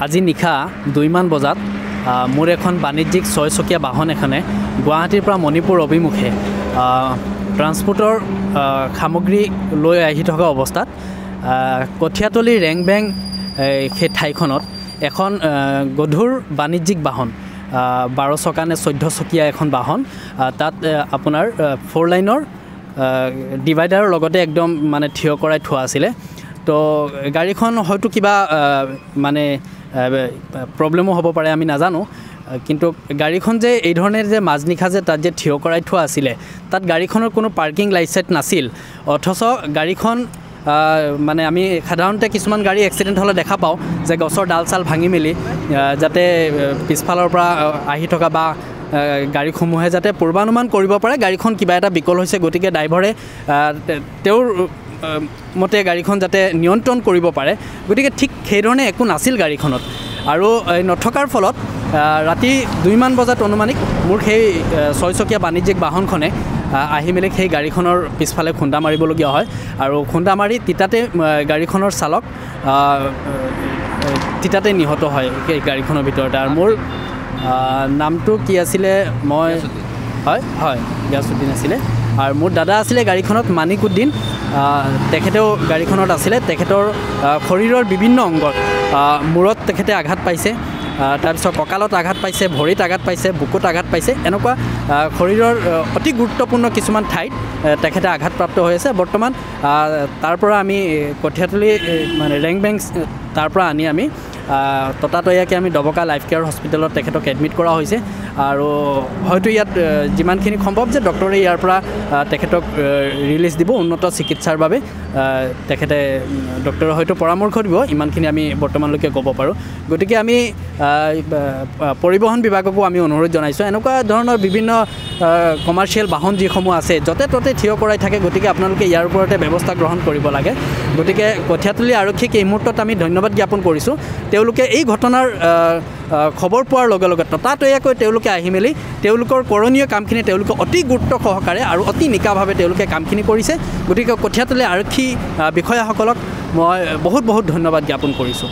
আজি নিশা 2মান বজাত মোৰ এখন বাণিজ্যিক 6চকীয়া বাহন এখনে গুৱাহাটীৰ পৰা মণিপুৰ অভিমুখে ট্ৰান্সপোৰ্টৰ সামগ্ৰী লৈ আহি থকা অৱস্থাত কঠিয়াতলি ৰেংবেং সেই ঠাইখনত এখন গধুৰ বাণিজ্যিক বাহন 12 চকা নে 14 চকীয়া এখন বাহন তাত আপোনাৰ 4 লাইনৰ ডিভাইডাৰৰ লগতে একদম মানে থিয় কৰাই থোৱা আছিলে তো গাড়ীখন হয়তো কিবা মানে প্ৰব্লেমো হ'ব পাৰে আমি নাজানো কিন্তু গাড়ীখন যে এই ধৰণে যে মাজনিখা যে তাত যে থিয় কৰাই থোৱা আছিলে তাত গাড়ীখনৰ কোনো পাৰ্কিং লাইট নাছিল অথচ গাড়ীখন মানে আমি সাধাৰণতে কিছুমান গাড়ী এক্সিডেণ্ট হ'লে দেখা পাওঁ যে গছৰ ডাল চাল ভাঙি মেলি যাতে পিছফালৰ পৰা আহি থকা বা গাড়ীসমূহে যাতে পূৰ্বানুমান কৰিব পাৰে গাড়ীখন কিবা এটা বিকল হৈছে গতিকে ড্ৰাইভাৰে তেওঁৰ মতে গাড়ীখন যাতে নিয়ন্ত্ৰণ কৰিব পাৰে গতিকে ঠিক সেইধৰণে একো নাছিল গাড়ীখনত আৰু নথকাৰ ফলত ৰাতি 2মান বজাত অনুমানিক মোৰ সেই 6চকীয়া বাণিজ্যিক বাহনখনে আহি মেলি সেই গাড়ীখনৰ পিছফালে খুন্দা মাৰিবলগীয়া হয় আৰু খুন্দা মাৰি তিতাতে গাড়ীখনৰ চালক তিতাতে নিহত হয় সেই গাড়ীখনৰ ভিতৰতে আৰু মোৰ নামটো কি আছিলে মই হয় হয় গিয়াছুদ্দিন আছিলে আৰু মোৰ দাদা আছিলে গাড়ীখনত মানিকুদ্দিন তেখেতেও গাড়ীখনত আছিলে তেখেতৰ শৰীৰৰ বিভিন্ন অংগত মূৰত তেখেতে আঘাত পাইছে তাৰপিছত কঁকালত আঘাত পাইছে ভৰিত আঘাত পাইছে বুকুত আঘাত পাইছে এনেকুৱা শৰীৰৰ অতি গুৰুত্বপূৰ্ণ কিছুমান ঠাইত তেখেতে আঘাতপ্ৰাপ্ত হৈ আছে বৰ্তমান তাৰ পৰা আমি কঠিয়াতলি মানে ৰেংবেং তাৰ পৰা আনি আমি ততাতৈয়াকৈ আমি ডবকা লাইফ কেয়াৰ হস্পিটেলত তেখেতক এডমিট কৰা হৈছে আৰু হয়তো ইয়াত যিমানখিনি সম্ভৱ যে ডক্টৰে ইয়াৰ পৰা তেখেতক ৰিলিজ দিব উন্নত চিকিৎসাৰ বাবে তেখেতে ডক্টৰে হয়তো পৰামৰ্শ দিব ইমানখিনি আমি বৰ্তমানলৈকে ক'ব পাৰোঁ গতিকে আমি পৰিবহণ বিভাগকো আমি অনুৰোধ জনাইছোঁ এনেকুৱা ধৰণৰ বিভিন্ন কমাৰ্চিয়েল বাহন যিসমূহ আছে য'তে ত'তে থিয় কৰাই থাকে গতিকে আপোনালোকে ইয়াৰ ওপৰতে ব্যৱস্থা গ্ৰহণ কৰিব লাগে গতিকে কঠিয়াতলি আৰক্ষীক এই মুহূৰ্তত আমি ধন্যবাদ জ্ঞাপন কৰিছোঁ তেওঁলোকে এই ঘটনাৰ খবৰ পোৱাৰ লগে লগে ততাতৈয়াকৈ তেওঁলোকে আহি মেলি তেওঁলোকৰ কৰণীয় কামখিনি তেওঁলোকে অতি গুৰুত্ব সহকাৰে আৰু অতি নিকাভাৱে তেওঁলোকে কামখিনি কৰিছে গতিকে কঠিয়াতলি আৰক্ষী বিষয়াসকলক মই বহুত বহুত ধন্যবাদ জ্ঞাপন কৰিছোঁ